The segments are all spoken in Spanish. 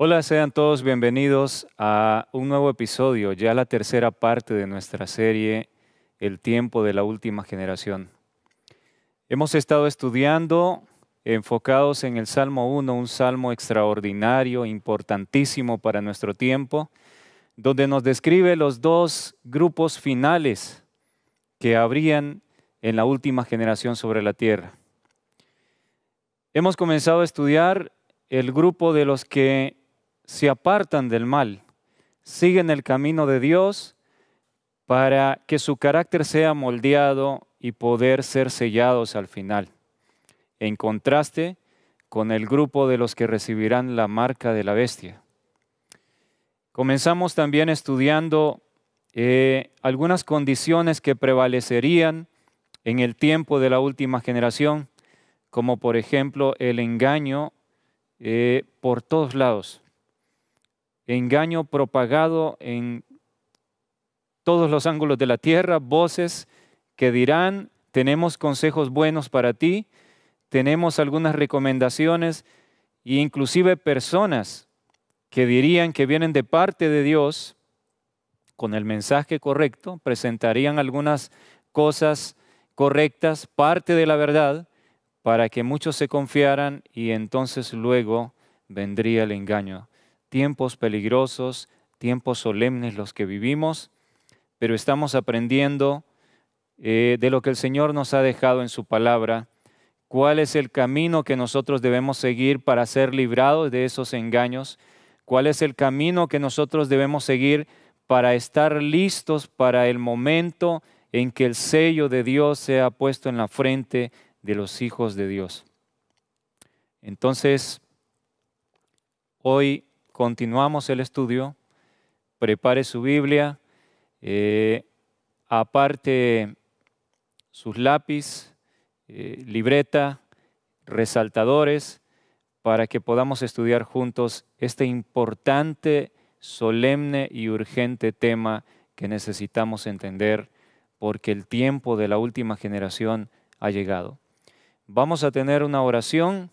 Hola, sean todos bienvenidos a un nuevo episodio, ya la tercera parte de nuestra serie El tiempo de la última generación. Hemos estado estudiando enfocados en el Salmo 1, un salmo extraordinario, importantísimo para nuestro tiempo, donde nos describe los dos grupos finales que habrían en la última generación sobre la tierra. Hemos comenzado a estudiar el grupo de los que se apartan del mal, siguen el camino de Dios para que su carácter sea moldeado y poder ser sellados al final. En contraste con el grupo de los que recibirán la marca de la bestia. Comenzamos también estudiando algunas condiciones que prevalecerían en el tiempo de la última generación, como por ejemplo el engaño por todos lados. Engaño propagado en todos los ángulos de la tierra, voces que dirán, tenemos consejos buenos para ti, tenemos algunas recomendaciones e inclusive personas que dirían que vienen de parte de Dios con el mensaje correcto, presentarían algunas cosas correctas, parte de la verdad, para que muchos se confiaran y entonces luego vendría el engaño. Tiempos peligrosos, tiempos solemnes los que vivimos, pero estamos aprendiendo de lo que el Señor nos ha dejado en su palabra, cuál es el camino que nosotros debemos seguir para ser librados de esos engaños, cuál es el camino que nosotros debemos seguir para estar listos para el momento en que el sello de Dios sea puesto en la frente de los hijos de Dios. Entonces, hoy continuamos el estudio. Prepare su Biblia, aparte sus lápiz, libreta, resaltadores, para que podamos estudiar juntos este importante, solemne y urgente tema que necesitamos entender, porque el tiempo de la última generación ha llegado. Vamos a tener una oración.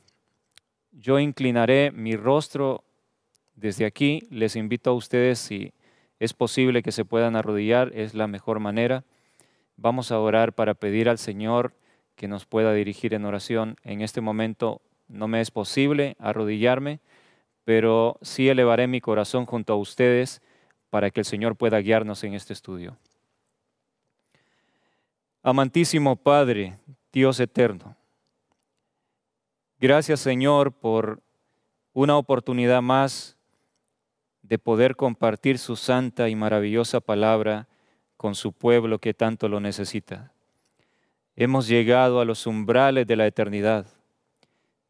Yo inclinaré mi rostro desde aquí. Les invito a ustedes, si es posible que se puedan arrodillar, es la mejor manera. Vamos a orar para pedir al Señor que nos pueda dirigir en oración. En este momento no me es posible arrodillarme, pero sí elevaré mi corazón junto a ustedes para que el Señor pueda guiarnos en este estudio. Amantísimo Padre, Dios eterno, gracias Señor por una oportunidad más de poder compartir su santa y maravillosa palabra con su pueblo que tanto lo necesita. Hemos llegado a los umbrales de la eternidad.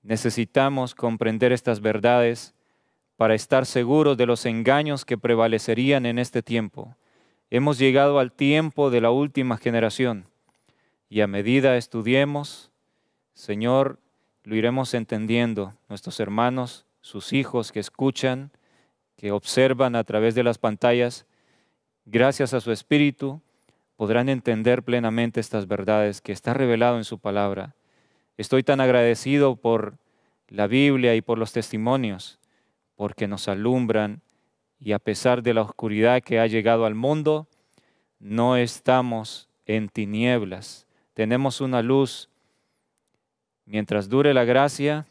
Necesitamos comprender estas verdades para estar seguros de los engaños que prevalecerían en este tiempo. Hemos llegado al tiempo de la última generación y a medida estudiemos, Señor, lo iremos entendiendo. Nuestros hermanos, sus hijos que escuchan, que observan a través de las pantallas, gracias a su Espíritu, podrán entender plenamente estas verdades que está revelado en su palabra. Estoy tan agradecido por la Biblia y por los testimonios, porque nos alumbran y a pesar de la oscuridad que ha llegado al mundo, no estamos en tinieblas. Tenemos una luz. Mientras dure la gracia,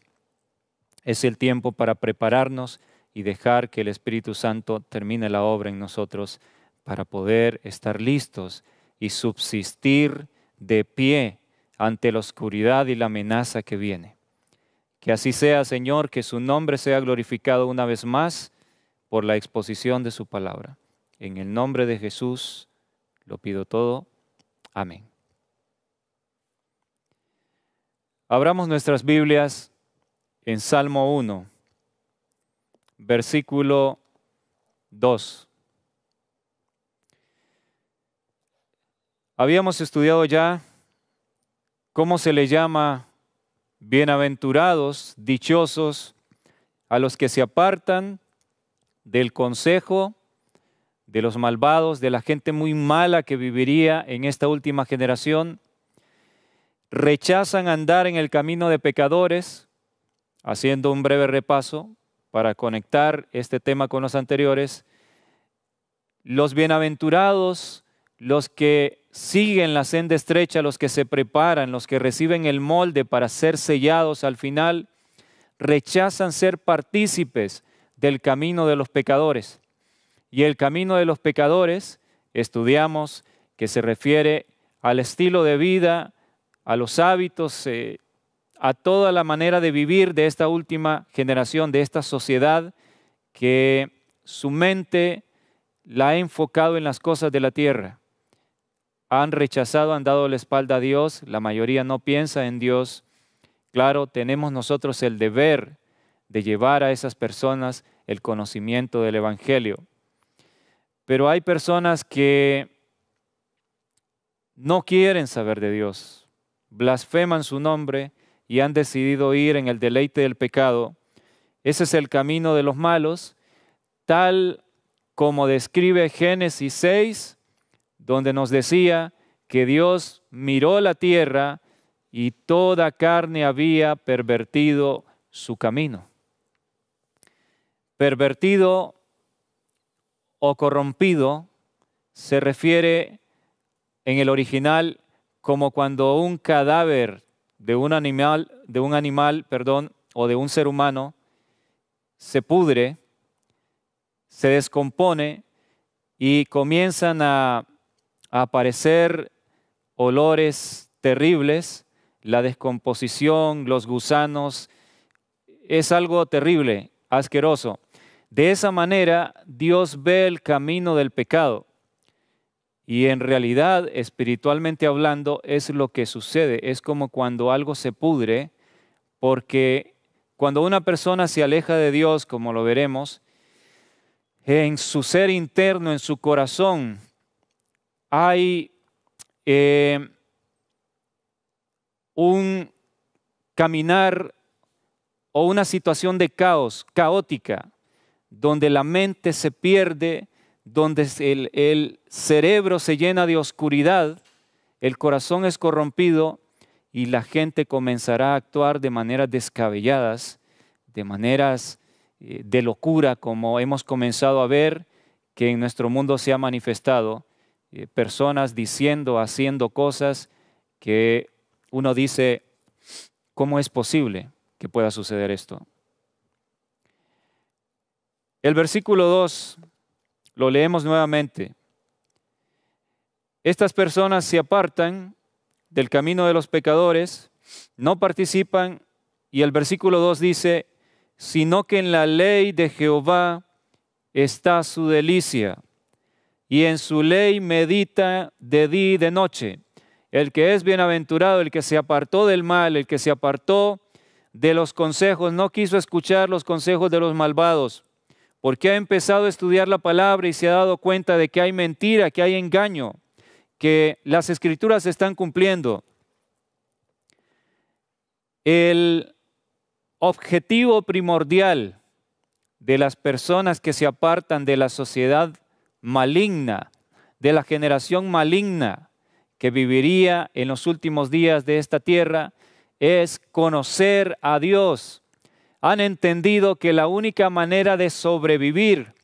es el tiempo para prepararnos y dejar que el Espíritu Santo termine la obra en nosotros para poder estar listos y subsistir de pie ante la oscuridad y la amenaza que viene. Que así sea, Señor, que su nombre sea glorificado una vez más por la exposición de su palabra. En el nombre de Jesús lo pido todo. Amén. Abramos nuestras Biblias en Salmo 1, versículo 2. Habíamos estudiado ya cómo se le llama bienaventurados, dichosos, a los que se apartan del consejo de los malvados, de la gente muy mala que viviría en esta última generación. Rechazan andar en el camino de pecadores, haciendo un breve repaso para conectar este tema con los anteriores, los bienaventurados, los que siguen la senda estrecha, los que se preparan, los que reciben el molde para ser sellados al final, rechazan ser partícipes del camino de los pecadores. Y el camino de los pecadores, estudiamos que se refiere al estilo de vida, a los hábitos, a toda la manera de vivir de esta última generación, de esta sociedad que su mente la ha enfocado en las cosas de la tierra. Han rechazado, han dado la espalda a Dios, la mayoría no piensa en Dios. Claro, tenemos nosotros el deber de llevar a esas personas el conocimiento del Evangelio. Pero hay personas que no quieren saber de Dios, blasfeman su nombre y han decidido ir en el deleite del pecado. Ese es el camino de los malos, tal como describe Génesis 6, donde nos decía que Dios miró la tierra y toda carne había pervertido su camino. Pervertido o corrompido se refiere en el original como cuando un cadáver de un animal, o de un ser humano se pudre, se descompone y comienzan a aparecer olores terribles, la descomposición, los gusanos, es algo terrible, asqueroso. De esa manera, Dios ve el camino del pecado. Y en realidad, espiritualmente hablando, es lo que sucede. Es como cuando algo se pudre, porque cuando una persona se aleja de Dios, como lo veremos, en su ser interno, en su corazón, hay un caminar o una situación de caos, caótica, donde la mente se pierde, donde el cerebro se llena de oscuridad, el corazón es corrompido y la gente comenzará a actuar de maneras descabelladas, de maneras de locura, como hemos comenzado a ver que en nuestro mundo se ha manifestado, personas diciendo, haciendo cosas que uno dice, ¿cómo es posible que pueda suceder esto? El versículo 2 lo leemos nuevamente. Estas personas se apartan del camino de los pecadores, no participan, y el versículo 2 dice, sino que en la ley de Jehová está su delicia, y en su ley medita de día y de noche. El que es bienaventurado, el que se apartó del mal, el que se apartó de los consejos, no quiso escuchar los consejos de los malvados, porque ha empezado a estudiar la palabra y se ha dado cuenta de que hay mentira, que hay engaño, que las escrituras se están cumpliendo. El objetivo primordial de las personas que se apartan de la sociedad maligna, de la generación maligna que viviría en los últimos días de esta tierra, es conocer a Dios. Han entendido que la única manera de sobrevivir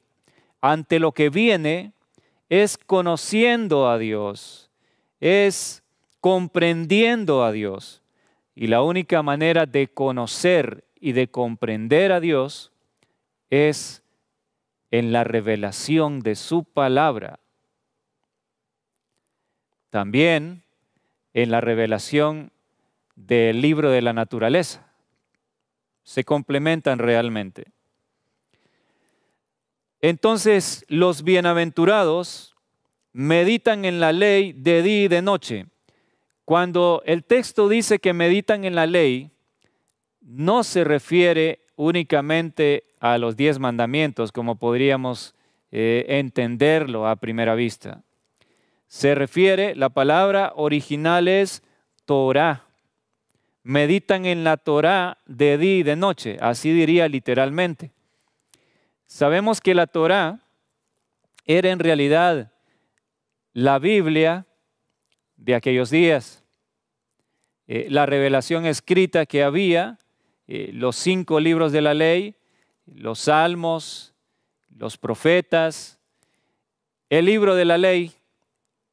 ante lo que viene es conociendo a Dios, es comprendiendo a Dios. Y la única manera de conocer y de comprender a Dios es en la revelación de su palabra. También en la revelación del libro de la naturaleza. Se complementan realmente. Entonces, los bienaventurados meditan en la ley de día y de noche. Cuando el texto dice que meditan en la ley, no se refiere únicamente a los 10 mandamientos, como podríamos entenderlo a primera vista. Se refiere, la palabra original es Torah. Meditan en la Torah de día y de noche, así diría literalmente. Sabemos que la Torah era en realidad la Biblia de aquellos días. La revelación escrita que había, los 5 libros de la ley, los salmos, los profetas, el libro de la ley,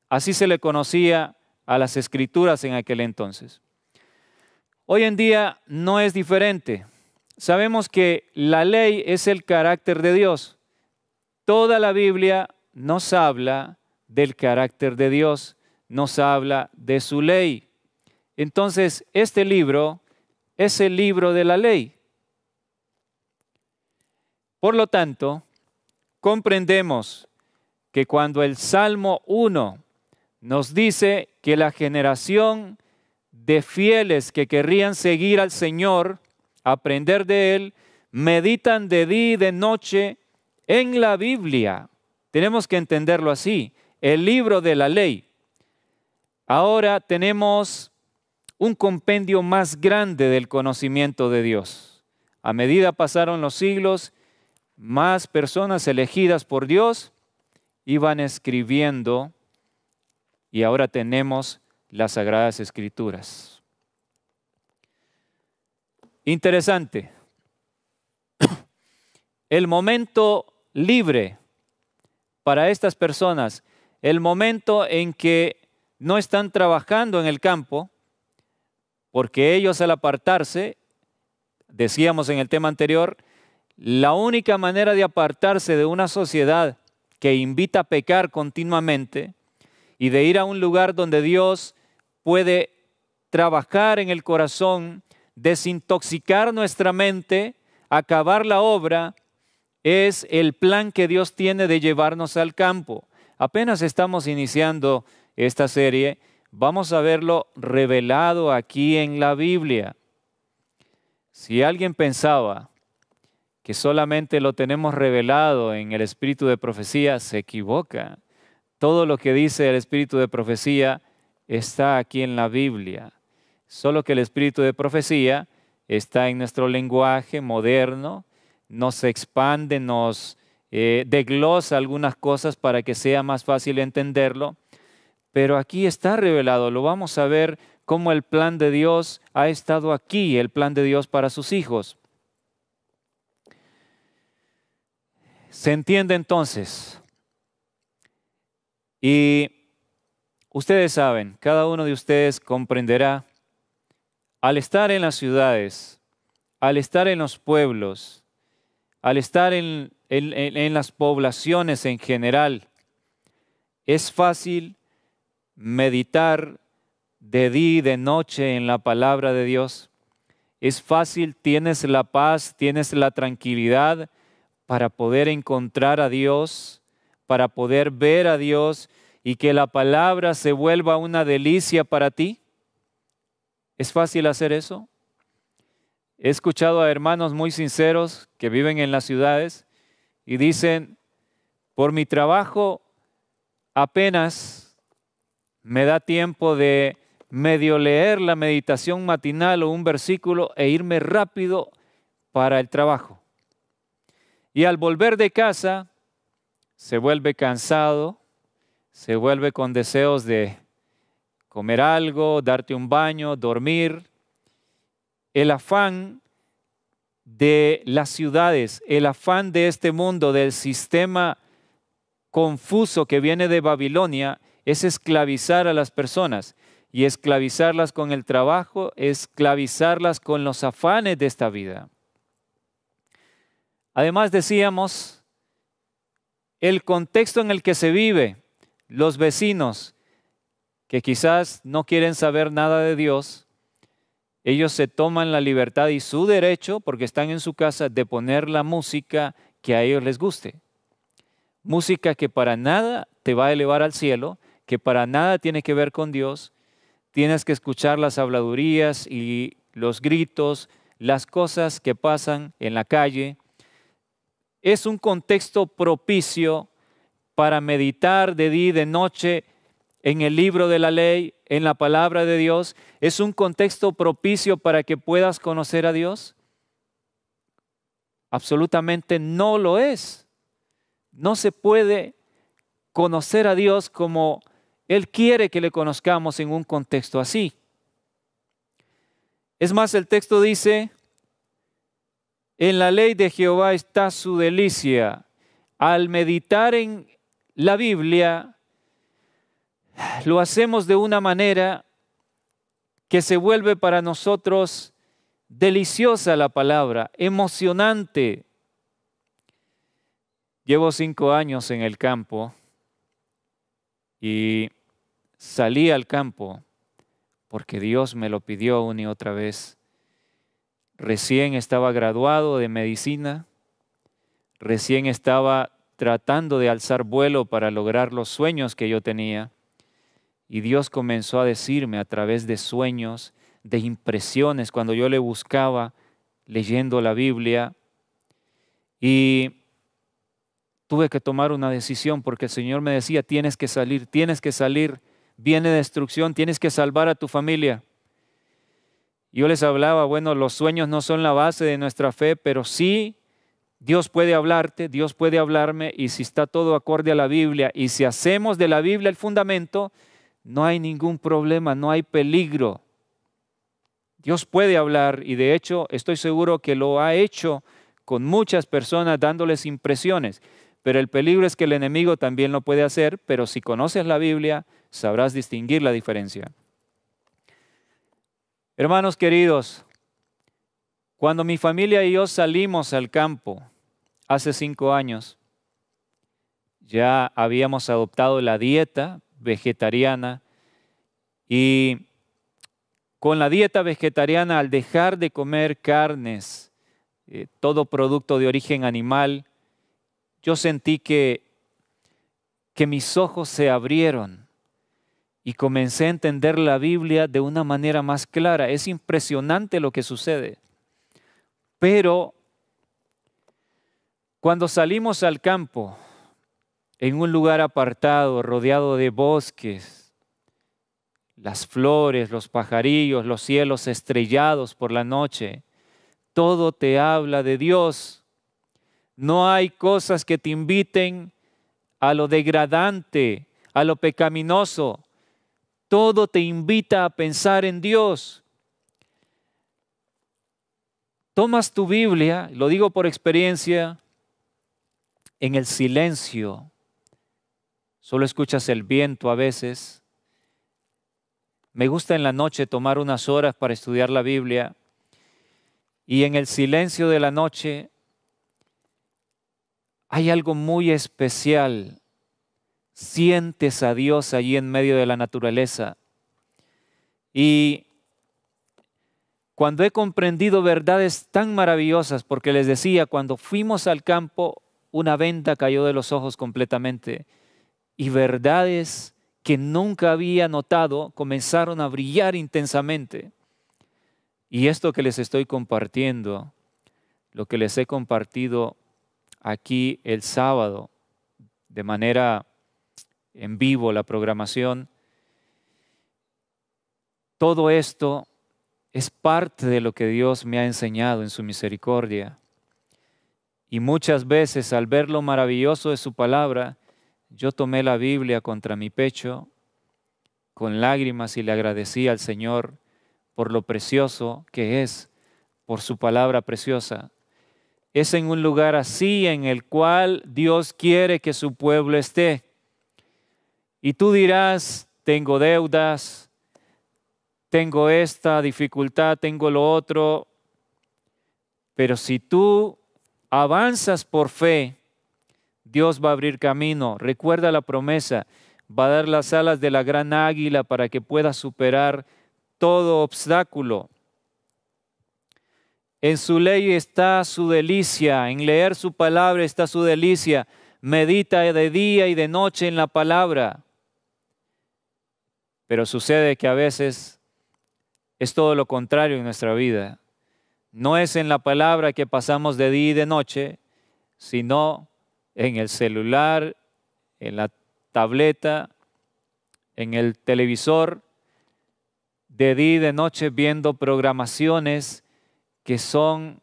así se le conocía a las escrituras en aquel entonces. Hoy en día no es diferente. Sabemos que la ley es el carácter de Dios. Toda la Biblia nos habla del carácter de Dios, nos habla de su ley. Entonces, este libro es el libro de la ley. Por lo tanto, comprendemos que cuando el Salmo 1 nos dice que la generación de fieles que querrían seguir al Señor, aprender de Él, meditan de día y de noche en la Biblia. Tenemos que entenderlo así, el libro de la ley. Ahora tenemos un compendio más grande del conocimiento de Dios. A medida pasaron los siglos, más personas elegidas por Dios iban escribiendo y ahora tenemos las Sagradas Escrituras. Interesante. El momento libre para estas personas, el momento en que no están trabajando en el campo, porque ellos al apartarse, decíamos en el tema anterior, la única manera de apartarse de una sociedad que invita a pecar continuamente y de ir a un lugar donde Dios puede trabajar en el corazón, desintoxicar nuestra mente, acabar la obra, es el plan que Dios tiene de llevarnos al campo. Apenas estamos iniciando esta serie, vamos a verlo revelado aquí en la Biblia. Si alguien pensaba que solamente lo tenemos revelado en el espíritu de profecía, se equivoca. Todo lo que dice el espíritu de profecía está aquí en la Biblia. Solo que el espíritu de profecía está en nuestro lenguaje moderno, nos expande, nos desglosa algunas cosas para que sea más fácil entenderlo. Pero aquí está revelado, lo vamos a ver cómo el plan de Dios ha estado aquí, el plan de Dios para sus hijos. ¿Se entiende entonces? Y ustedes saben, cada uno de ustedes comprenderá, al estar en las ciudades, al estar en los pueblos, al estar en las poblaciones en general, es fácil meditar de día y de noche en la palabra de Dios. Es fácil, tienes la paz, tienes la tranquilidad para poder encontrar a Dios, para poder ver a Dios y que la palabra se vuelva una delicia para ti. ¿Es fácil hacer eso? He escuchado a hermanos muy sinceros que viven en las ciudades y dicen, por mi trabajo apenas me da tiempo de medio leer la meditación matinal o un versículo e irme rápido para el trabajo. Y al volver de casa, se vuelve cansado, se vuelve con deseos de comer algo, darte un baño, dormir. El afán de las ciudades, el afán de este mundo, del sistema confuso que viene de Babilonia, es esclavizar a las personas. Y esclavizarlas con el trabajo, esclavizarlas con los afanes de esta vida. Además decíamos, el contexto en el que se vive, los vecinos que quizás no quieren saber nada de Dios, ellos se toman la libertad y su derecho, porque están en su casa, de poner la música que a ellos les guste. Música que para nada te va a elevar al cielo, que para nada tiene que ver con Dios. Tienes que escuchar las habladurías y los gritos, las cosas que pasan en la calle. Es un contexto propicio para meditar de día y de noche en el libro de la ley, en la palabra de Dios. ¿Es un contexto propicio para que puedas conocer a Dios? Absolutamente no lo es. No se puede conocer a Dios como Él quiere que le conozcamos en un contexto así. Es más, el texto dice, En la ley de Jehová está su delicia. Al meditar en la Biblia, lo hacemos de una manera que se vuelve para nosotros deliciosa la palabra, emocionante. Llevo 5 años en el campo y salí al campo porque Dios me lo pidió una y otra vez. Recién estaba graduado de medicina, recién estaba tratando de alzar vuelo para lograr los sueños que yo tenía. Y Dios comenzó a decirme a través de sueños, de impresiones, cuando yo le buscaba leyendo la Biblia. Y tuve que tomar una decisión porque el Señor me decía, tienes que salir, viene destrucción, tienes que salvar a tu familia. Yo les hablaba, bueno, los sueños no son la base de nuestra fe, pero sí Dios puede hablarte, Dios puede hablarme, y si está todo acorde a la Biblia, y si hacemos de la Biblia el fundamento, no hay ningún problema, no hay peligro. Dios puede hablar, y de hecho estoy seguro que lo ha hecho con muchas personas dándoles impresiones, pero el peligro es que el enemigo también lo puede hacer, pero si conoces la Biblia, sabrás distinguir la diferencia. Hermanos queridos, cuando mi familia y yo salimos al campo hace 5 años, ya habíamos adoptado la dieta vegetariana, y con la dieta vegetariana, al dejar de comer carnes, todo producto de origen animal, yo sentí que mis ojos se abrieron y comencé a entender la Biblia de una manera más clara. Es impresionante lo que sucede. Pero cuando salimos al campo, en un lugar apartado, rodeado de bosques, las flores, los pajarillos, los cielos estrellados por la noche, todo te habla de Dios. No hay cosas que te inviten a lo degradante, a lo pecaminoso. Todo te invita a pensar en Dios. Tomas tu Biblia, lo digo por experiencia, en el silencio. Solo escuchas el viento a veces. Me gusta en la noche tomar unas horas para estudiar la Biblia, y en el silencio de la noche hay algo muy especial. Sientes a Dios allí en medio de la naturaleza. Y cuando he comprendido verdades tan maravillosas, porque les decía, cuando fuimos al campo, una venda cayó de los ojos completamente, y verdades que nunca había notado comenzaron a brillar intensamente. Y esto que les estoy compartiendo, lo que les he compartido aquí el sábado, de manera en vivo, la programación, todo esto es parte de lo que Dios me ha enseñado en su misericordia. Y muchas veces, al ver lo maravilloso de su palabra, yo tomé la Biblia contra mi pecho con lágrimas y le agradecí al Señor por lo precioso que es, por su palabra preciosa. Es en un lugar así en el cual Dios quiere que su pueblo esté. Y tú dirás, tengo deudas, tengo esta dificultad, tengo lo otro. Pero si tú avanzas por fe, Dios va a abrir camino. Recuerda la promesa, va a dar las alas de la gran águila para que puedas superar todo obstáculo. En su ley está su delicia, en leer su palabra está su delicia. Medita de día y de noche en la palabra. Pero sucede que a veces es todo lo contrario en nuestra vida. No es en la palabra que pasamos de día y de noche, sino en el celular, en la tableta, en el televisor, de día y de noche viendo programaciones que son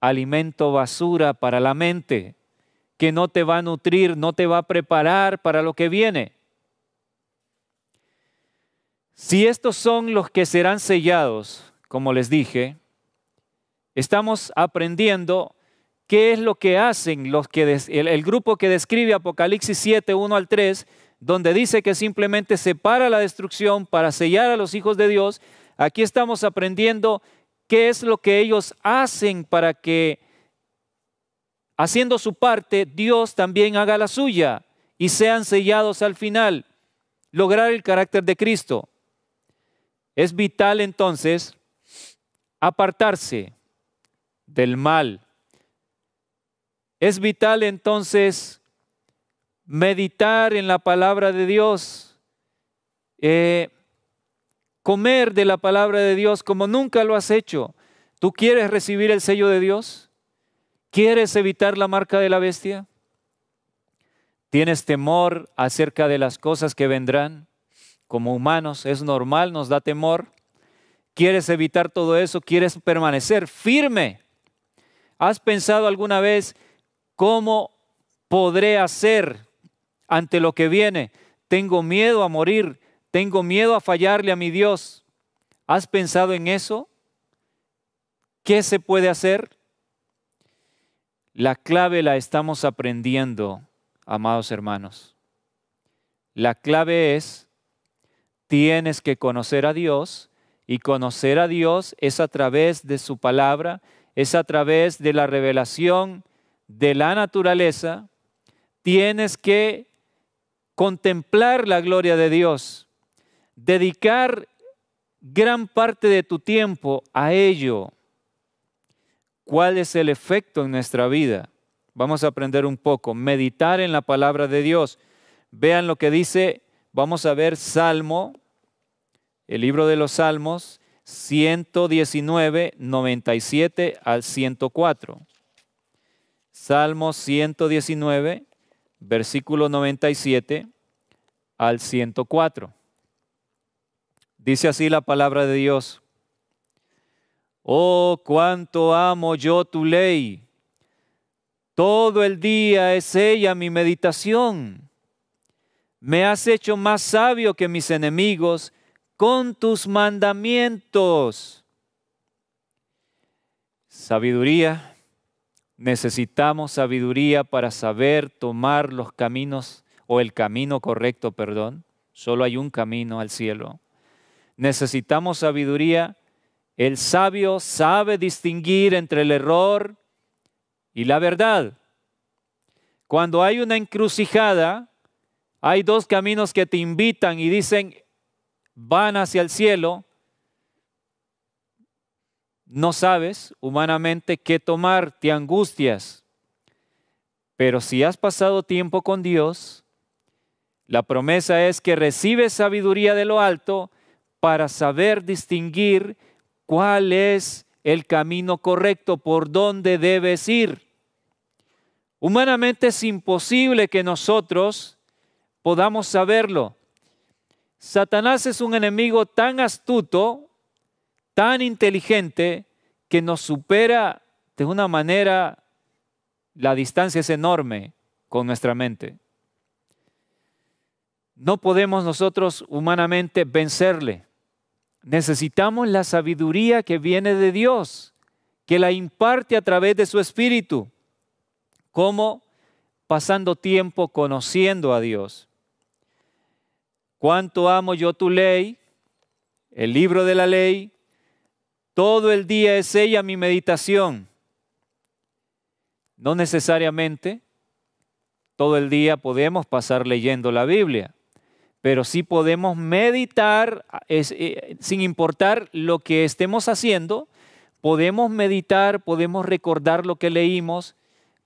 alimento basura para la mente, que no te va a nutrir, no te va a preparar para lo que viene. Si estos son los que serán sellados, como les dije, estamos aprendiendo qué es lo que hacen el grupo que describe Apocalipsis 7, 1 al 3, donde dice que simplemente separa la destrucción para sellar a los hijos de Dios. Aquí estamos aprendiendo qué es lo que ellos hacen para que, haciendo su parte, Dios también haga la suya y sean sellados al final, lograr el carácter de Cristo. Es vital entonces apartarse del mal. Es vital entonces meditar en la palabra de Dios, comer de la palabra de Dios como nunca lo has hecho. ¿Tú quieres recibir el sello de Dios? ¿Quieres evitar la marca de la bestia? ¿Tienes temor acerca de las cosas que vendrán? Como humanos es normal, nos da temor. ¿Quieres evitar todo eso? ¿Quieres permanecer firme? ¿Has pensado alguna vez cómo podré hacer ante lo que viene? Tengo miedo a morir, tengo miedo a fallarle a mi Dios. ¿Has pensado en eso? ¿Qué se puede hacer? La clave la estamos aprendiendo, amados hermanos. La clave es, tienes que conocer a Dios, y conocer a Dios es a través de su palabra, es a través de la revelación de la naturaleza. Tienes que contemplar la gloria de Dios, dedicar gran parte de tu tiempo a ello. ¿Cuál es el efecto en nuestra vida? Vamos a aprender un poco, meditar en la palabra de Dios. Vean lo que dice, vamos a ver Salmo, el libro de los Salmos, 119, 97 al 104. Salmo 119, versículo 97 al 104. Dice así la palabra de Dios. Oh, cuánto amo yo tu ley. Todo el día es ella mi meditación. Me has hecho más sabio que mis enemigos con tus mandamientos. Sabiduría. Necesitamos sabiduría para saber tomar los caminos, o el camino correcto, perdón. Solo hay un camino al cielo. Necesitamos sabiduría. El sabio sabe distinguir entre el error y la verdad. Cuando hay una encrucijada, hay dos caminos que te invitan y dicen, van hacia el cielo. No sabes humanamente qué tomar, te angustias. Pero si has pasado tiempo con Dios, la promesa es que recibes sabiduría de lo alto para saber distinguir cuál es el camino correcto, por dónde debes ir. Humanamente es imposible que nosotros podamos saberlo. Satanás es un enemigo tan astuto, tan inteligente, que nos supera de una manera, la distancia es enorme con nuestra mente. No podemos nosotros humanamente vencerle. Necesitamos la sabiduría que viene de Dios, que la imparte a través de su Espíritu. ¿Cómo? Pasando tiempo conociendo a Dios. Cuánto amo yo tu ley, el libro de la ley. Todo el día es ella mi meditación. No necesariamente todo el día podemos pasar leyendo la Biblia, pero sí podemos meditar, sin importar lo que estemos haciendo, podemos meditar, podemos recordar lo que leímos,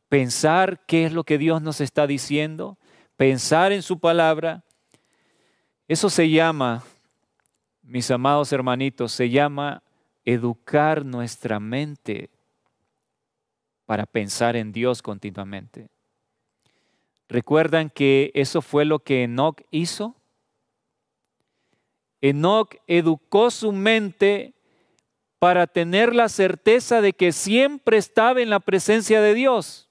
pensar qué es lo que Dios nos está diciendo, pensar en su palabra. Eso se llama, mis amados hermanitos, se llama educar nuestra mente para pensar en Dios continuamente. ¿Recuerdan que eso fue lo que Enoc hizo? Enoc educó su mente para tener la certeza de que siempre estaba en la presencia de Dios.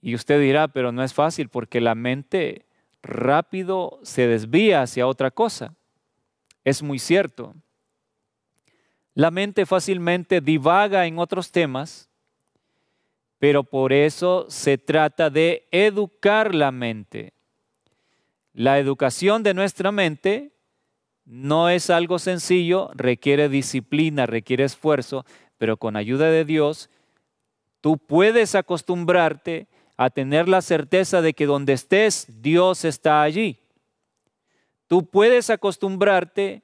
Y usted dirá, pero no es fácil porque la mente rápido se desvía hacia otra cosa. Es muy cierto. La mente fácilmente divaga en otros temas, pero por eso se trata de educar la mente. La educación de nuestra mente no es algo sencillo, requiere disciplina, requiere esfuerzo, pero con ayuda de Dios, tú puedes acostumbrarte a tener la certeza de que donde estés, Dios está allí. Tú puedes acostumbrarte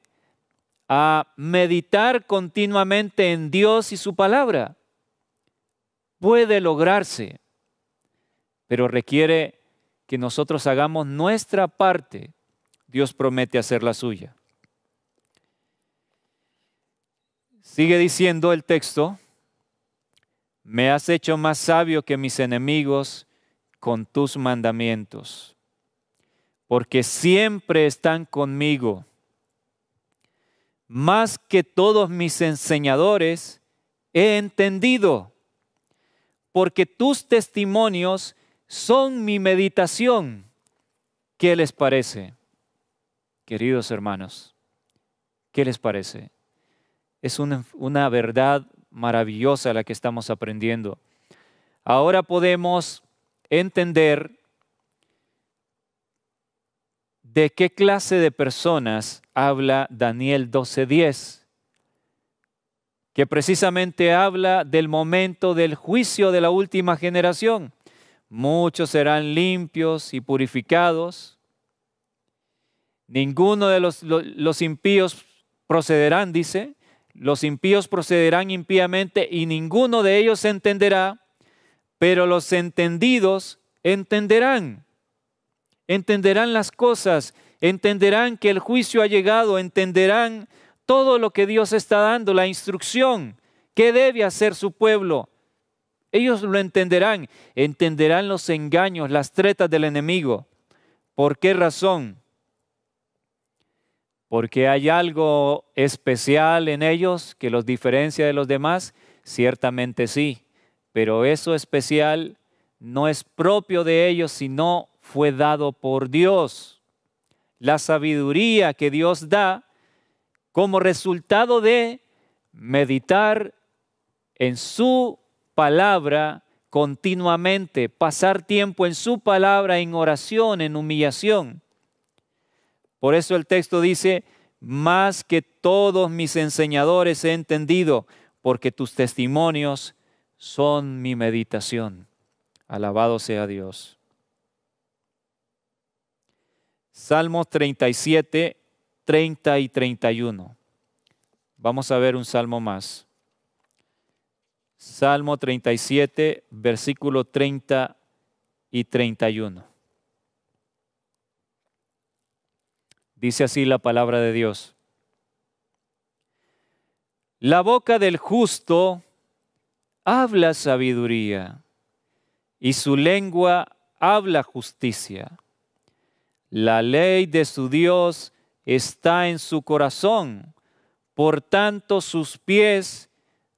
a meditar continuamente en Dios y su palabra. Puede lograrse, pero requiere que nosotros hagamos nuestra parte. Dios promete hacer la suya. Sigue diciendo el texto: me has hecho más sabio que mis enemigos con tus mandamientos, porque siempre están conmigo. Más que todos mis enseñadores he entendido, porque tus testimonios son mi meditación. ¿Qué les parece, queridos hermanos? ¿Qué les parece? Es una verdad maravillosa la que estamos aprendiendo. Ahora podemos entender de qué clase de personas habla Daniel 12:10, que precisamente habla del momento del juicio de la última generación. Muchos serán limpios y purificados. Ninguno de los impíos procederán, dice. Los impíos procederán impíamente y ninguno de ellos entenderá, pero los entendidos entenderán. Entenderán las cosas, entenderán que el juicio ha llegado, entenderán todo lo que Dios está dando, la instrucción, qué debe hacer su pueblo. Ellos lo entenderán, entenderán los engaños, las tretas del enemigo. ¿Por qué razón? ¿Porque hay algo especial en ellos que los diferencia de los demás? Ciertamente sí, pero eso especial no es propio de ellos, sino fue dado por Dios. La sabiduría que Dios da como resultado de meditar en su palabra continuamente, pasar tiempo en su palabra, en oración, en humillación. Por eso el texto dice: más que todos mis enseñadores he entendido, porque tus testimonios son mi meditación. Alabado sea Dios. Salmos 37, 30 y 31. Vamos a ver un salmo más. Salmo 37, versículo 30 y 31. Dice así la palabra de Dios: la boca del justo habla sabiduría, y su lengua habla justicia. La ley de su Dios está en su corazón, por tanto sus pies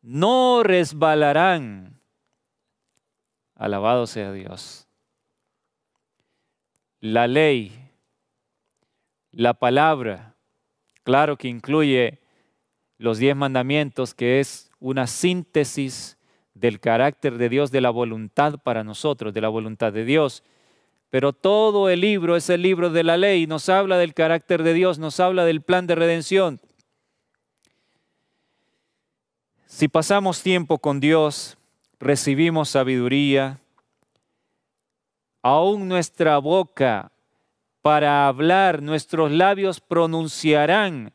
no resbalarán. Alabado sea Dios. La ley, la palabra, claro que incluye los 10 mandamientos, que es una síntesis del carácter de Dios, de la voluntad para nosotros, de la voluntad de Dios. Pero todo el libro es el libro de la ley, nos habla del carácter de Dios, nos habla del plan de redención. Si pasamos tiempo con Dios, recibimos sabiduría, aún nuestra boca para hablar, nuestros labios pronunciarán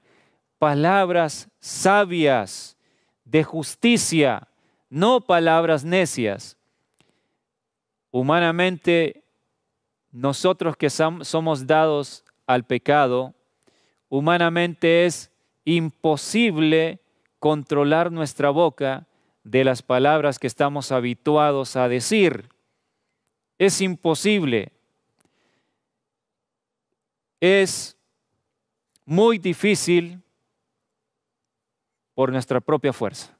palabras sabias de justicia, no palabras necias. Humanamente, nosotros que somos dados al pecado, humanamente es imposible controlar nuestra boca de las palabras que estamos habituados a decir. Es imposible. Es muy difícil por nuestra propia fuerza.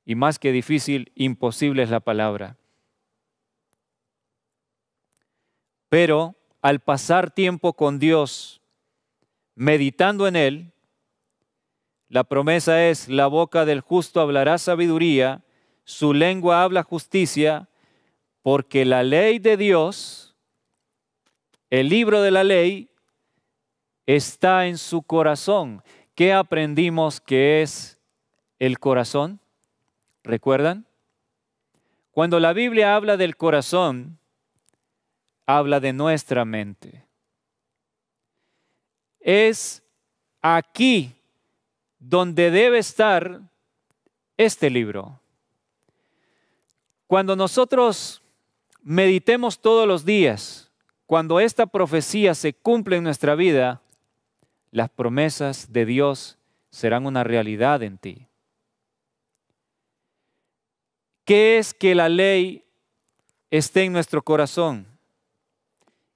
Y más que difícil, imposible es la palabra. Pero al pasar tiempo con Dios, meditando en Él, La promesa es: la boca del justo hablará sabiduría, su lengua habla justicia, porque la ley de Dios, el libro de la ley, está en su corazón. ¿Qué aprendimos que es el corazón? ¿Recuerdan? Cuando la Biblia habla del corazón, habla de nuestra mente. Es aquí donde debe estar este libro. Cuando nosotros meditemos todos los días, cuando esta profecía se cumple en nuestra vida, las promesas de Dios serán una realidad en ti. ¿Qué es que la ley esté en nuestro corazón?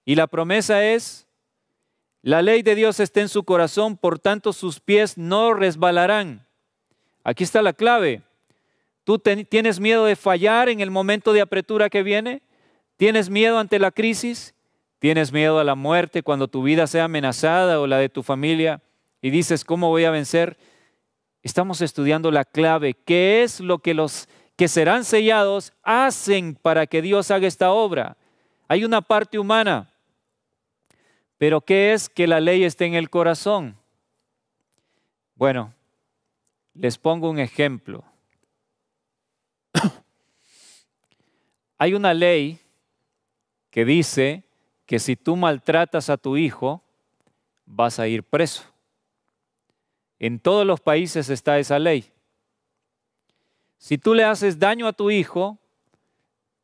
Y la promesa es: la ley de Dios está en su corazón, por tanto sus pies no resbalarán. Aquí está la clave. ¿Tú tienes miedo de fallar en el momento de apretura que viene? ¿Tienes miedo ante la crisis? ¿Tienes miedo a la muerte cuando tu vida sea amenazada o la de tu familia? Y dices, ¿cómo voy a vencer? Estamos estudiando la clave. ¿Qué es lo que los que serán sellados hacen para que Dios haga esta obra? Hay una parte humana. Pero ¿qué es que la ley esté en el corazón? Bueno, les pongo un ejemplo. Hay una ley que dice que si tú maltratas a tu hijo, vas a ir preso. En todos los países está esa ley. Si tú le haces daño a tu hijo,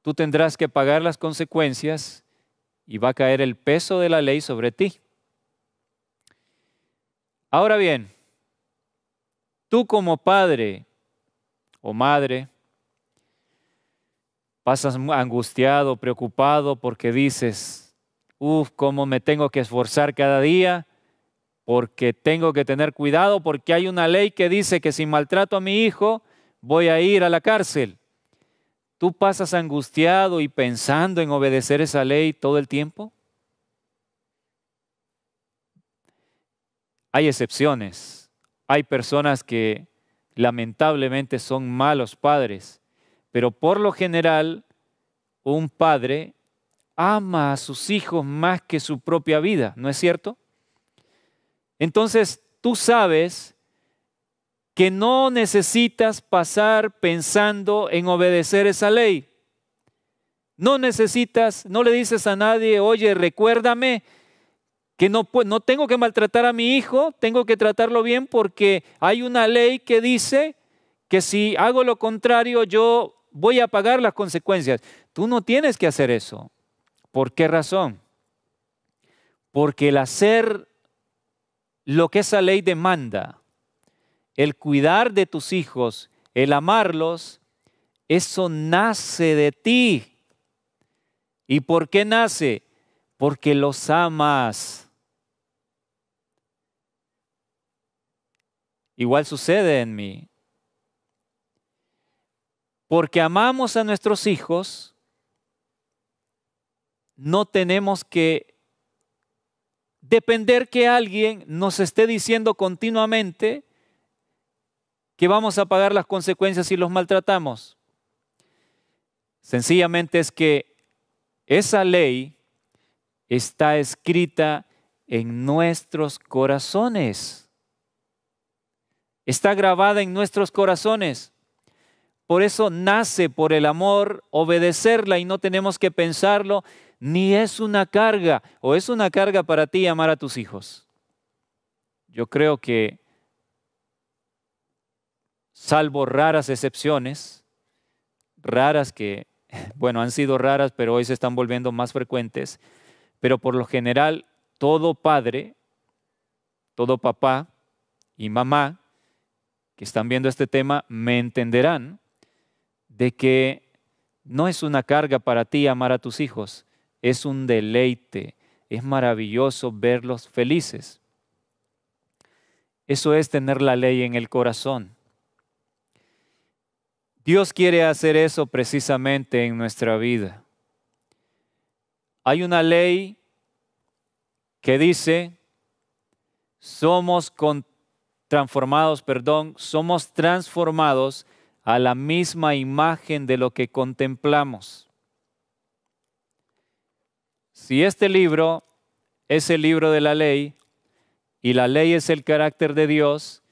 tú tendrás que pagar las consecuencias y va a caer el peso de la ley sobre ti. Ahora bien, tú como padre o madre, pasas angustiado, preocupado porque dices, cómo me tengo que esforzar cada día, porque tengo que tener cuidado, porque hay una ley que dice que si maltrato a mi hijo, voy a ir a la cárcel. ¿Tú pasas angustiado y pensando en obedecer esa ley todo el tiempo? Hay excepciones. Hay personas que lamentablemente son malos padres, pero por lo general un padre ama a sus hijos más que su propia vida, ¿no es cierto? Entonces tú sabes que no necesitas pasar pensando en obedecer esa ley. No necesitas, no le dices a nadie, oye, recuérdame que no tengo que maltratar a mi hijo, tengo que tratarlo bien porque hay una ley que dice que si hago lo contrario yo voy a pagar las consecuencias. Tú no tienes que hacer eso. ¿Por qué razón? Porque el hacer lo que esa ley demanda, el cuidar de tus hijos, el amarlos, eso nace de ti. ¿Y por qué nace? Porque los amas. Igual sucede en mí. Porque amamos a nuestros hijos, no tenemos que depender que alguien nos esté diciendo continuamente que vamos a pagar las consecuencias si los maltratamos. Sencillamente es que esa ley está escrita en nuestros corazones. Está grabada en nuestros corazones. Por eso nace por el amor obedecerla y no tenemos que pensarlo, ni es una carga, o es una carga para ti amar a tus hijos. Yo creo que, salvo raras excepciones, raras que, bueno, han sido raras, pero hoy se están volviendo más frecuentes, pero por lo general, todo padre, todo papá y mamá que están viendo este tema me entenderán de que no es una carga para ti amar a tus hijos, es un deleite, es maravilloso verlos felices. Eso es tener la ley en el corazón. Dios quiere hacer eso precisamente en nuestra vida. Hay una ley que dice, somos somos transformados a la misma imagen de lo que contemplamos. Si este libro es el libro de la ley y la ley es el carácter de Dios,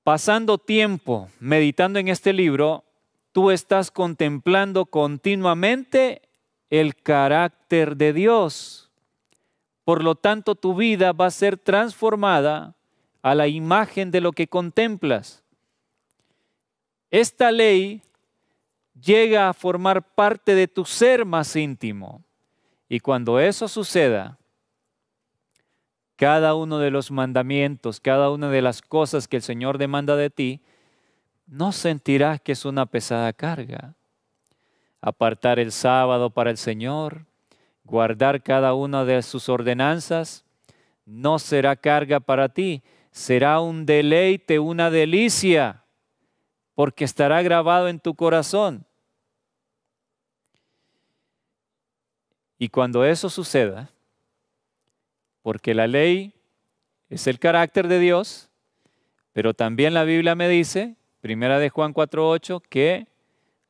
pasando tiempo meditando en este libro, tú estás contemplando continuamente el carácter de Dios. Por lo tanto, tu vida va a ser transformada a la imagen de lo que contemplas. Esta ley llega a formar parte de tu ser más íntimo. Y cuando eso suceda, cada uno de los mandamientos, cada una de las cosas que el Señor demanda de ti, no sentirás que es una pesada carga. Apartar el sábado para el Señor, guardar cada una de sus ordenanzas, no será carga para ti, será un deleite, una delicia, porque estará grabado en tu corazón. Y cuando eso suceda, porque la ley es el carácter de Dios, pero también la Biblia me dice, 1 de Juan 4:8, que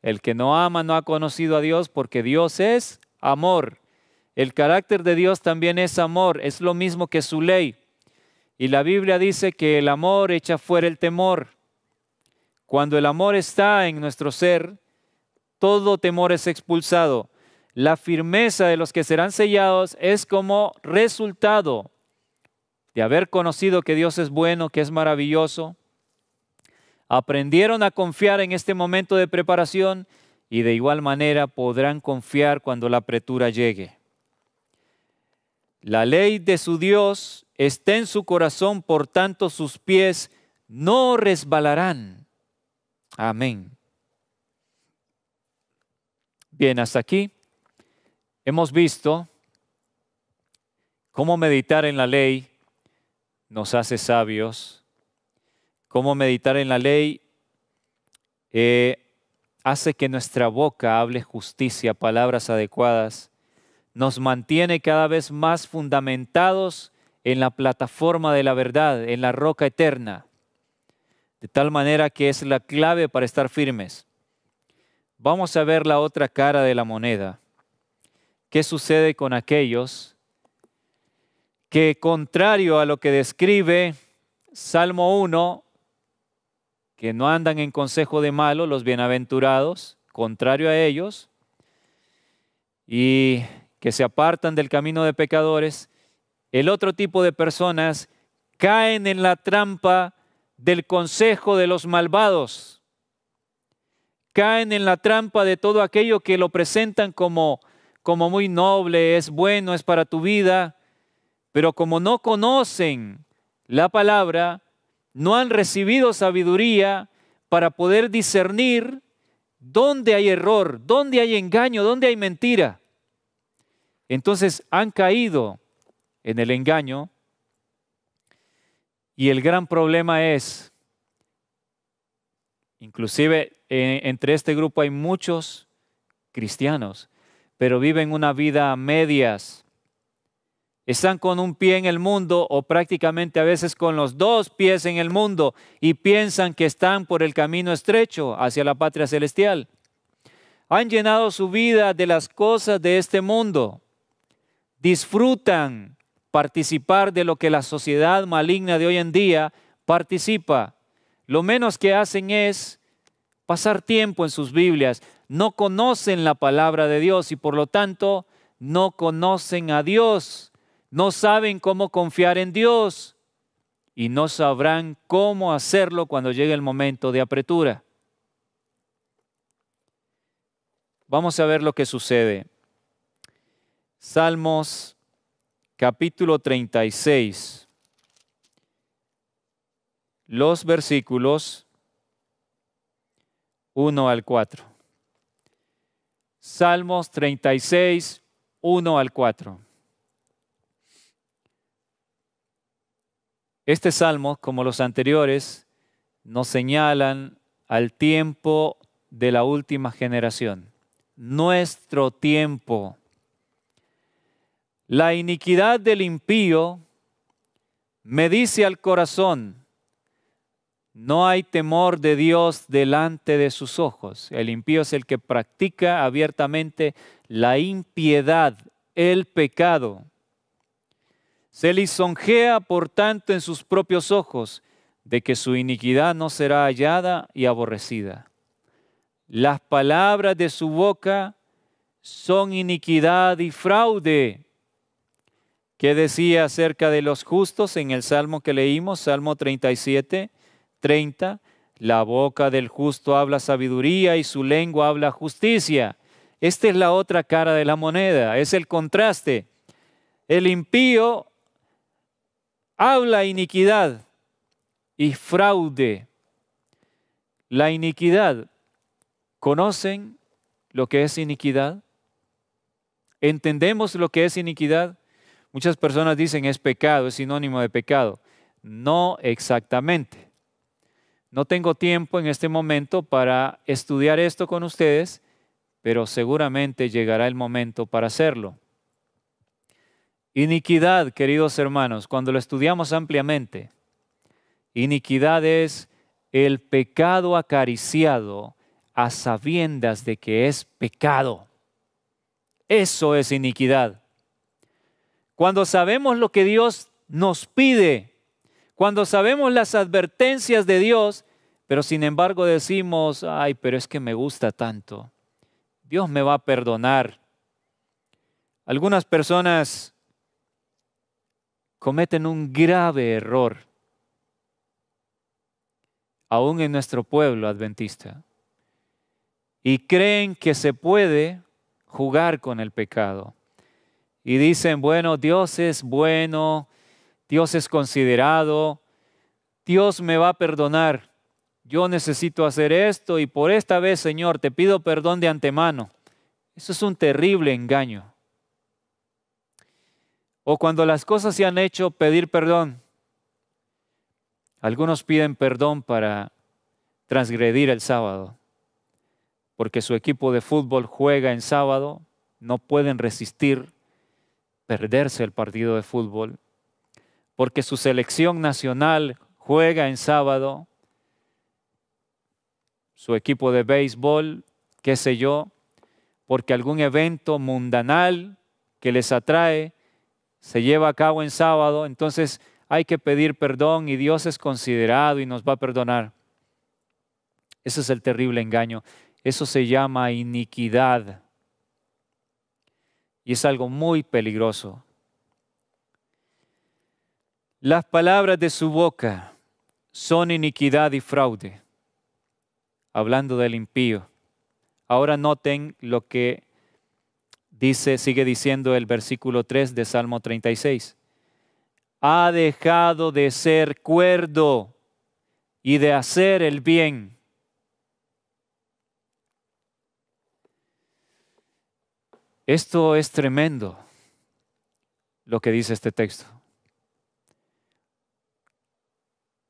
el que no ama no ha conocido a Dios, porque Dios es amor. El carácter de Dios también es amor, es lo mismo que su ley. Y la Biblia dice que el amor echa fuera el temor. Cuando el amor está en nuestro ser, todo temor es expulsado. La firmeza de los que serán sellados es como resultado de haber conocido que Dios es bueno, que es maravilloso. Aprendieron a confiar en este momento de preparación y de igual manera podrán confiar cuando la apretura llegue. La ley de su Dios está en su corazón, por tanto sus pies no resbalarán. Amén. Bien, hasta aquí hemos visto cómo meditar en la ley nos hace sabios, cómo meditar en la ley hace que nuestra boca hable justicia, palabras adecuadas, nos mantiene cada vez más fundamentados en la plataforma de la verdad, en la roca eterna, de tal manera que es la clave para estar firmes. Vamos a ver la otra cara de la moneda. ¿Qué sucede con aquellos que, contrario a lo que describe Salmo 1, que no andan en consejo de malo, los bienaventurados, contrario a ellos, y que se apartan del camino de pecadores, el otro tipo de personas caen en la trampa del consejo de los malvados, caen en la trampa de todo aquello que lo presentan como muy noble, es bueno, es para tu vida, pero como no conocen la palabra, no han recibido sabiduría para poder discernir dónde hay error, dónde hay engaño, dónde hay mentira. Entonces han caído en el engaño y el gran problema es, inclusive entre este grupo hay muchos cristianos, pero viven una vida a medias. Están con un pie en el mundo o prácticamente a veces con los dos pies en el mundo y piensan que están por el camino estrecho hacia la patria celestial. Han llenado su vida de las cosas de este mundo. Disfrutan participar de lo que la sociedad maligna de hoy en día participa. Lo menos que hacen es pasar tiempo en sus Biblias. No conocen la palabra de Dios y por lo tanto no conocen a Dios. No saben cómo confiar en Dios y no sabrán cómo hacerlo cuando llegue el momento de apretura. Vamos a ver lo que sucede. Salmos capítulo 36. Los versículos 1 al 4. Salmos 36, 1 al 4. Este salmo, como los anteriores, nos señalan al tiempo de la última generación. Nuestro tiempo. La iniquidad del impío me dice al corazón, no hay temor de Dios delante de sus ojos. El impío es el que practica abiertamente la impiedad, el pecado. Se lisonjea, por tanto, en sus propios ojos, de que su iniquidad no será hallada y aborrecida. Las palabras de su boca son iniquidad y fraude. ¿Qué decía acerca de los justos en el Salmo que leímos? Salmo 37, 30. La boca del justo habla sabiduría y su lengua habla justicia. Esta es la otra cara de la moneda, es el contraste. El impío habla iniquidad y fraude. La iniquidad, ¿conocen lo que es iniquidad? ¿Entendemos lo que es iniquidad? Muchas personas dicen es pecado, es sinónimo de pecado. No exactamente. No tengo tiempo en este momento para estudiar esto con ustedes, pero seguramente llegará el momento para hacerlo. Iniquidad, queridos hermanos, cuando lo estudiamos ampliamente, iniquidad es el pecado acariciado a sabiendas de que es pecado. Eso es iniquidad. Cuando sabemos lo que Dios nos pide, cuando sabemos las advertencias de Dios, pero sin embargo decimos, ay, pero es que me gusta tanto, Dios me va a perdonar. Algunas personas cometen un grave error, aún en nuestro pueblo adventista, y creen que se puede jugar con el pecado. Y dicen, bueno, Dios es bueno, Dios es considerado, Dios me va a perdonar. Yo necesito hacer esto y por esta vez, Señor, te pido perdón de antemano. Eso es un terrible engaño. O cuando las cosas se han hecho, pedir perdón. Algunos piden perdón para transgredir el sábado, porque su equipo de fútbol juega en sábado, no pueden resistir perderse el partido de fútbol, porque su selección nacional juega en sábado, su equipo de béisbol, qué sé yo, porque algún evento mundanal que les atrae se lleva a cabo en sábado, entonces hay que pedir perdón y Dios es considerado y nos va a perdonar. Ese es el terrible engaño. Eso se llama iniquidad. Y es algo muy peligroso. Las palabras de su boca son iniquidad y fraude. Hablando del impío. Ahora noten lo que sigue diciendo el versículo 3 de Salmo 36. Ha dejado de ser cuerdo y de hacer el bien. Esto es tremendo, lo que dice este texto.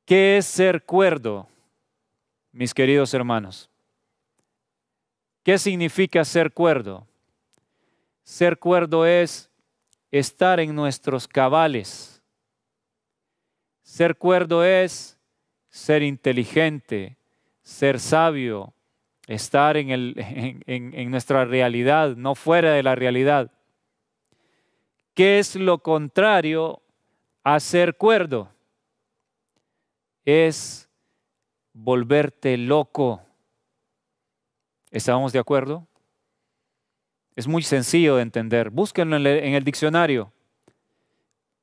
¿Qué es ser cuerdo, mis queridos hermanos? ¿Qué significa ser cuerdo? Ser cuerdo es estar en nuestros cabales. Ser cuerdo es ser inteligente, ser sabio, estar en nuestra realidad, no fuera de la realidad. ¿Qué es lo contrario a ser cuerdo? Es volverte loco. ¿Estamos de acuerdo? Es muy sencillo de entender. Búsquenlo en el diccionario.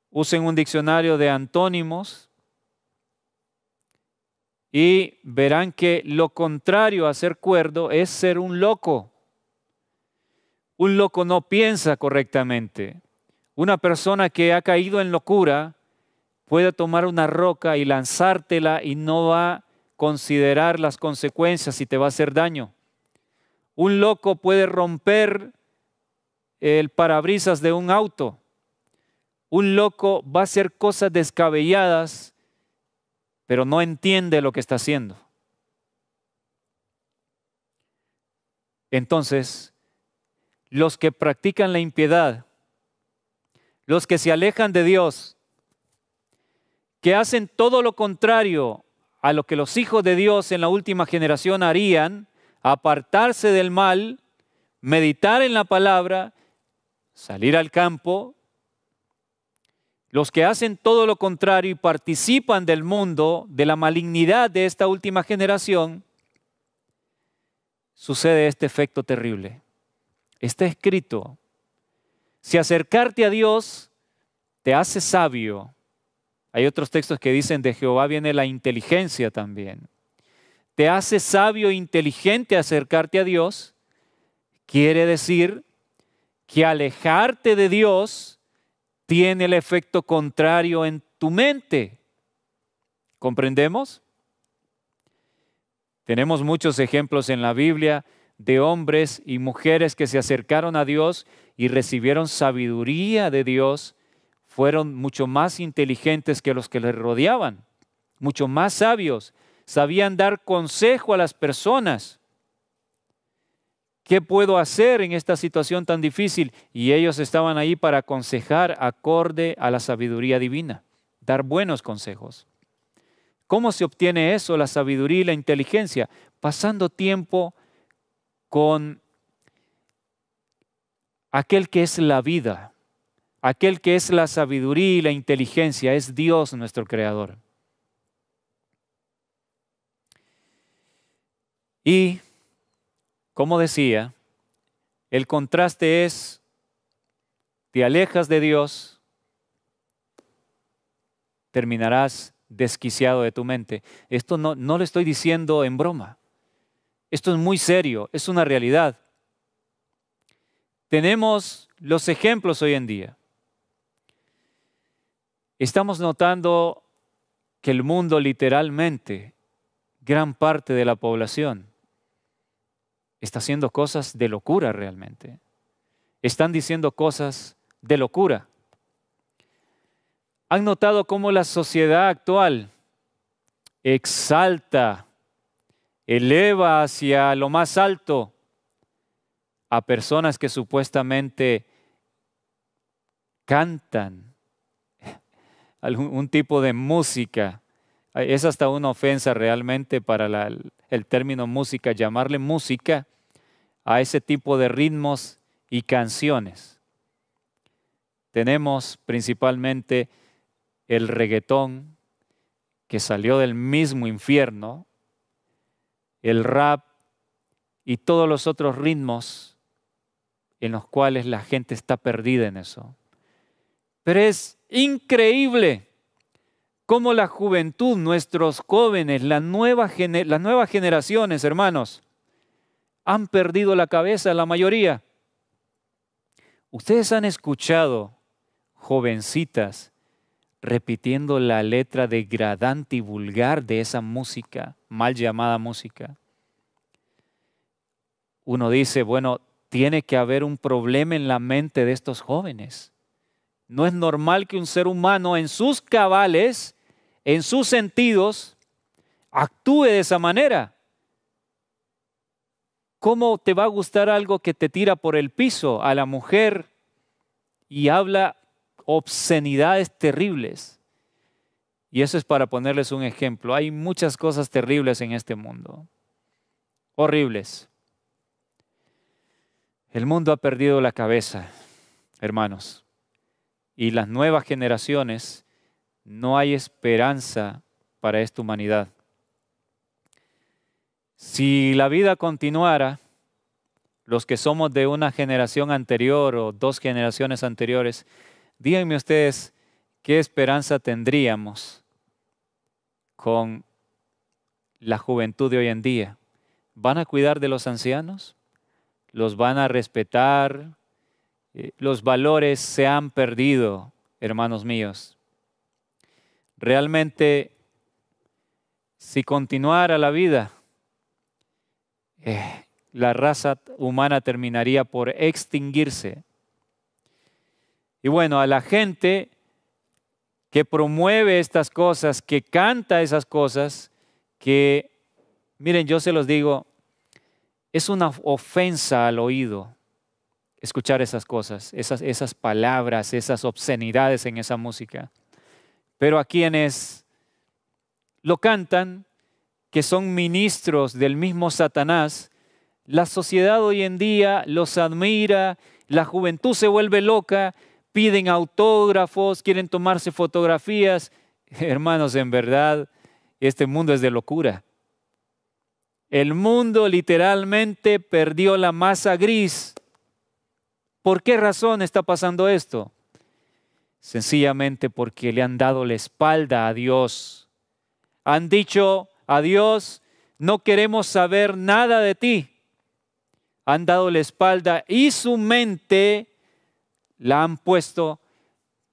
Usen un diccionario de antónimos y verán que lo contrario a ser cuerdo es ser un loco. Un loco no piensa correctamente. Una persona que ha caído en locura puede tomar una roca y lanzártela y no va a considerar las consecuencias y te va a hacer daño. Un loco puede romper el parabrisas de un auto. Un loco va a hacer cosas descabelladas, pero no entiende lo que está haciendo. Entonces, los que practican la impiedad, los que se alejan de Dios, que hacen todo lo contrario a lo que los hijos de Dios en la última generación harían, apartarse del mal, meditar en la palabra, salir al campo. Los que hacen todo lo contrario y participan del mundo, de la malignidad de esta última generación, sucede este efecto terrible. Está escrito, si acercarte a Dios te hace sabio. Hay otros textos que dicen de Jehová viene la inteligencia también. Te hace sabio e inteligente acercarte a Dios. Quiere decir que alejarte de Dios tiene el efecto contrario en tu mente. ¿Comprendemos? Tenemos muchos ejemplos en la Biblia de hombres y mujeres que se acercaron a Dios y recibieron sabiduría de Dios. Fueron mucho más inteligentes que los que les rodeaban, mucho más sabios. Sabían dar consejo a las personas. ¿Qué puedo hacer en esta situación tan difícil? Y ellos estaban ahí para aconsejar acorde a la sabiduría divina, dar buenos consejos. ¿Cómo se obtiene eso, la sabiduría y la inteligencia? Pasando tiempo con aquel que es la vida, aquel que es la sabiduría y la inteligencia, es Dios nuestro Creador. Y, como decía, el contraste es, te alejas de Dios, terminarás desquiciado de tu mente. Esto no lo estoy diciendo en broma. Esto es muy serio, es una realidad. Tenemos los ejemplos hoy en día. Estamos notando que el mundo literalmente, gran parte de la población, está haciendo cosas de locura realmente. Están diciendo cosas de locura. ¿Han notado cómo la sociedad actual exalta, eleva hacia lo más alto a personas que supuestamente cantan un tipo de música? Es hasta una ofensa realmente para el término música, llamarle música a ese tipo de ritmos y canciones. Tenemos principalmente el reggaetón, que salió del mismo infierno, el rap y todos los otros ritmos en los cuales la gente está perdida en eso. Pero es increíble cómo la juventud, nuestros jóvenes, las nuevas generaciones, hermanos, han perdido la cabeza la mayoría. Ustedes han escuchado jovencitas repitiendo la letra degradante y vulgar de esa música, mal llamada música. Uno dice, bueno, tiene que haber un problema en la mente de estos jóvenes. No es normal que un ser humano en sus cabales, en sus sentidos, actúe de esa manera. ¿Cómo te va a gustar algo que te tira por el piso a la mujer y habla obscenidades terribles? Y eso es para ponerles un ejemplo. Hay muchas cosas terribles en este mundo. Horribles. El mundo ha perdido la cabeza, hermanos. Y las nuevas generaciones, no hay esperanza para esta humanidad. Si la vida continuara, los que somos de una generación anterior o 2 generaciones anteriores, díganme ustedes qué esperanza tendríamos con la juventud de hoy en día. ¿Van a cuidar de los ancianos? ¿Los van a respetar? Los valores se han perdido, hermanos míos. Realmente, si continuara la vida, la raza humana terminaría por extinguirse. Y bueno, a la gente que promueve estas cosas, que canta esas cosas, que, miren, yo se los digo, es una ofensa al oído escuchar esas cosas, esas palabras, esas obscenidades en esa música. Pero a quienes lo cantan, que son ministros del mismo Satanás, la sociedad hoy en día los admira, la juventud se vuelve loca, piden autógrafos, quieren tomarse fotografías. Hermanos, en verdad, este mundo es de locura. El mundo literalmente perdió la masa gris. ¿Por qué razón está pasando esto? Sencillamente porque le han dado la espalda a Dios. Han dicho a Dios, no queremos saber nada de ti. Han dado la espalda y su mente la han puesto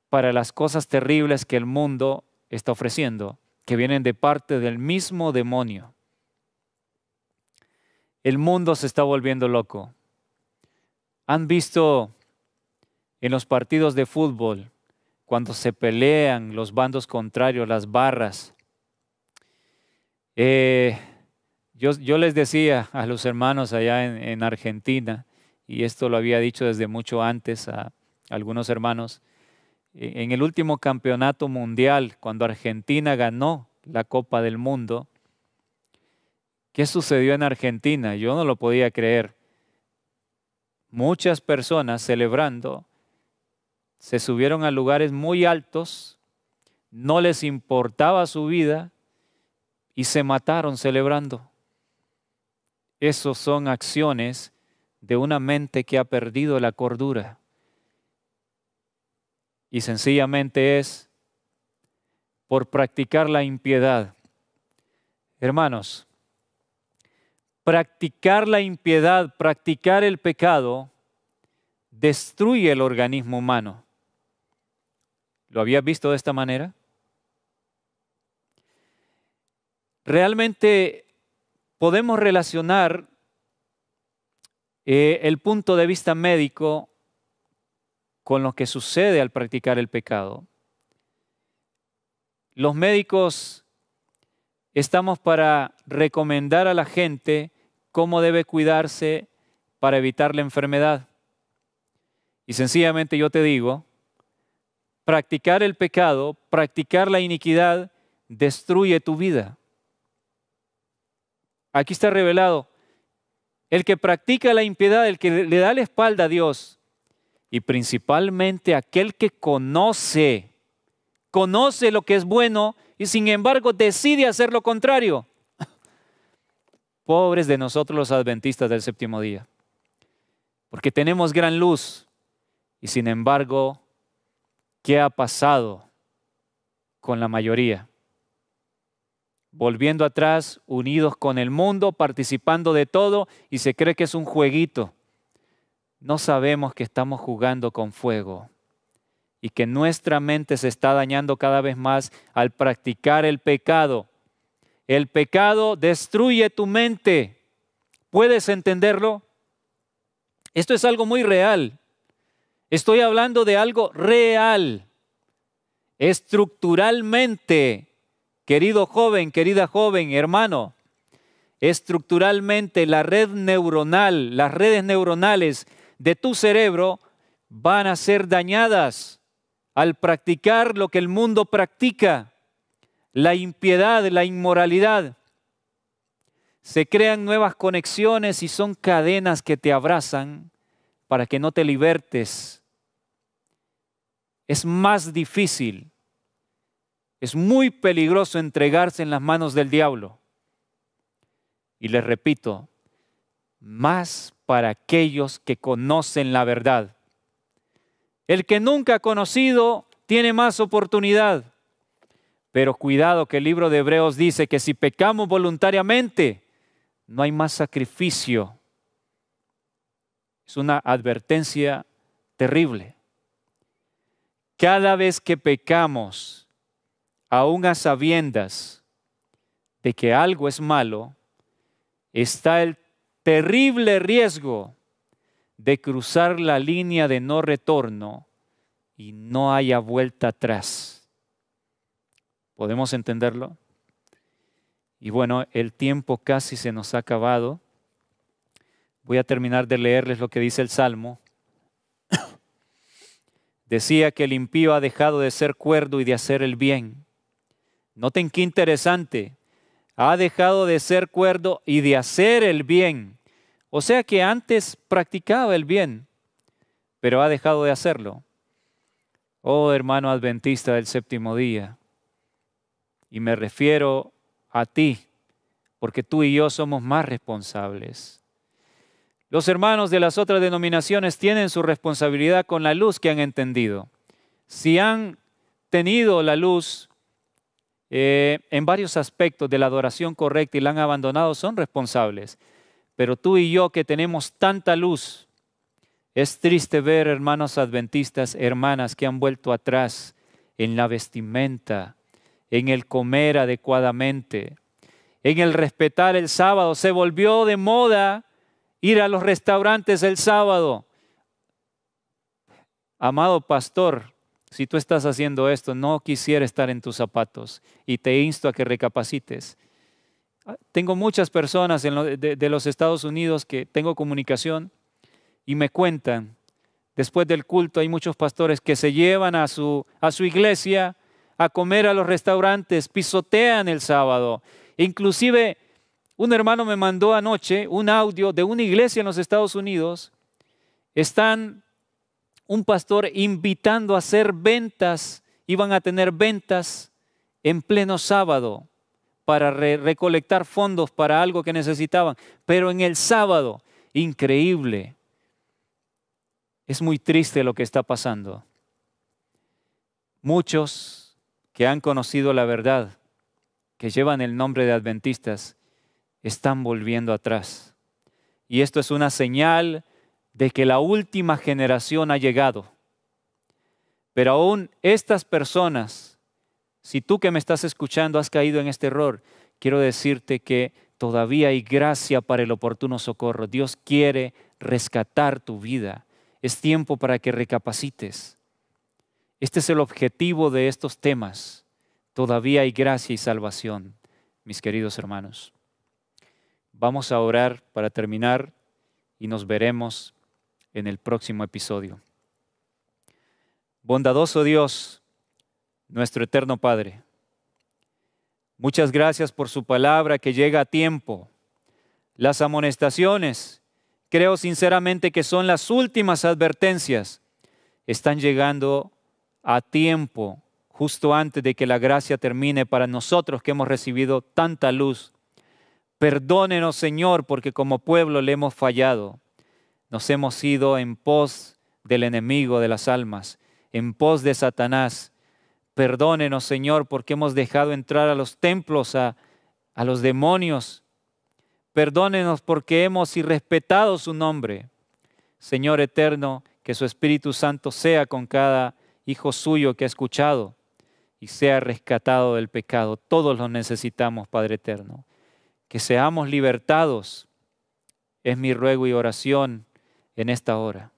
para las cosas terribles que el mundo está ofreciendo, que vienen de parte del mismo demonio. El mundo se está volviendo loco. ¿Han visto en los partidos de fútbol cuando se pelean los bandos contrarios, las barras? Yo les decía a los hermanos allá en Argentina, y esto lo había dicho desde mucho antes a algunos hermanos, en el último campeonato mundial, cuando Argentina ganó la Copa del Mundo, ¿qué sucedió en Argentina? Yo no lo podía creer. Muchas personas celebrando se subieron a lugares muy altos, no les importaba su vida y se mataron celebrando. Esas son acciones de una mente que ha perdido la cordura. Y sencillamente es por practicar la impiedad. Hermanos, practicar la impiedad, practicar el pecado, destruye el organismo humano. ¿Lo habías visto de esta manera? Realmente podemos relacionar el punto de vista médico con lo que sucede al practicar el pecado. Los médicos estamos para recomendar a la gente cómo debe cuidarse para evitar la enfermedad. Y sencillamente yo te digo, practicar el pecado, practicar la iniquidad, destruye tu vida. Aquí está revelado, el que practica la impiedad, el que le da la espalda a Dios, y principalmente aquel que conoce lo que es bueno y sin embargo decide hacer lo contrario. Pobres de nosotros los adventistas del séptimo día, porque tenemos gran luz y sin embargo, ¿qué ha pasado con la mayoría? Volviendo atrás, unidos con el mundo, participando de todo y se cree que es un jueguito. No sabemos que estamos jugando con fuego y que nuestra mente se está dañando cada vez más al practicar el pecado. El pecado destruye tu mente. ¿Puedes entenderlo? Esto es algo muy real. Estoy hablando de algo real. Estructuralmente, querido joven, querida joven, hermano, estructuralmente la red neuronal, las redes neuronales de tu cerebro van a ser dañadas al practicar lo que el mundo practica, la impiedad, la inmoralidad. Se crean nuevas conexiones y son cadenas que te abrazan para que no te libertes. Es más difícil, es muy peligroso entregarse en las manos del diablo. Y les repito, más para aquellos que conocen la verdad. El que nunca ha conocido tiene más oportunidad. Pero cuidado que el libro de Hebreos dice que si pecamos voluntariamente, no hay más sacrificio. Es una advertencia terrible. Cada vez que pecamos, aun a sabiendas de que algo es malo, está el terrible riesgo de cruzar la línea de no retorno y no haya vuelta atrás. ¿Podemos entenderlo? Y bueno, el tiempo casi se nos ha acabado. Voy a terminar de leerles lo que dice el Salmo. Decía que el impío ha dejado de ser cuerdo y de hacer el bien. Noten qué interesante. Ha dejado de ser cuerdo y de hacer el bien. O sea que antes practicaba el bien, pero ha dejado de hacerlo. Oh, hermano adventista del séptimo día, y me refiero a ti, porque tú y yo somos más responsables. Los hermanos de las otras denominaciones tienen su responsabilidad con la luz que han entendido. Si han tenido la luz en varios aspectos de la adoración correcta y la han abandonado, son responsables. Pero tú y yo que tenemos tanta luz, es triste ver hermanos adventistas, hermanas que han vuelto atrás en la vestimenta, en el comer adecuadamente, en el respetar el sábado. Se volvió de moda ir a los restaurantes el sábado. Amado pastor, si tú estás haciendo esto, no quisiera estar en tus zapatos y te insto a que recapacites. Tengo muchas personas de los Estados Unidos que tengo comunicación y me cuentan, después del culto hay muchos pastores que se llevan a su iglesia a comer a los restaurantes, pisotean el sábado. Inclusive un hermano me mandó anoche un audio de una iglesia en los Estados Unidos. Están un pastor invitando a hacer ventas, iban a tener ventas en pleno sábado para recolectar fondos para algo que necesitaban, pero en el sábado, increíble. Es muy triste lo que está pasando. Muchos que han conocido la verdad, que llevan el nombre de adventistas, están volviendo atrás. Y esto es una señal de que la última generación ha llegado. Pero aún estas personas, si tú que me estás escuchando has caído en este error, quiero decirte que todavía hay gracia para el oportuno socorro. Dios quiere rescatar tu vida. Es tiempo para que recapacites. Este es el objetivo de estos temas. Todavía hay gracia y salvación, mis queridos hermanos. Vamos a orar para terminar y nos veremos en el próximo episodio. Bondadoso Dios, nuestro eterno Padre, muchas gracias por su palabra que llega a tiempo. Las amonestaciones, creo sinceramente que son las últimas advertencias, están llegando a tiempo, justo antes de que la gracia termine para nosotros que hemos recibido tanta luz. Perdónenos, Señor, porque como pueblo le hemos fallado. Nos hemos ido en pos del enemigo de las almas, en pos de Satanás. Perdónenos, Señor, porque hemos dejado entrar a los templos a los demonios. Perdónenos porque hemos irrespetado su nombre. Señor eterno, que su Espíritu Santo sea con cada hijo suyo que ha escuchado y sea rescatado del pecado. Todos lo necesitamos, Padre eterno. Que seamos libertados es mi ruego y oración en esta hora.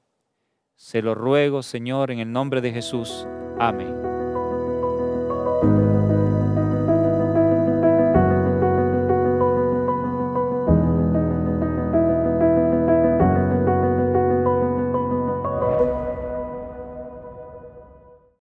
Se lo ruego, Señor, en el nombre de Jesús. Amén.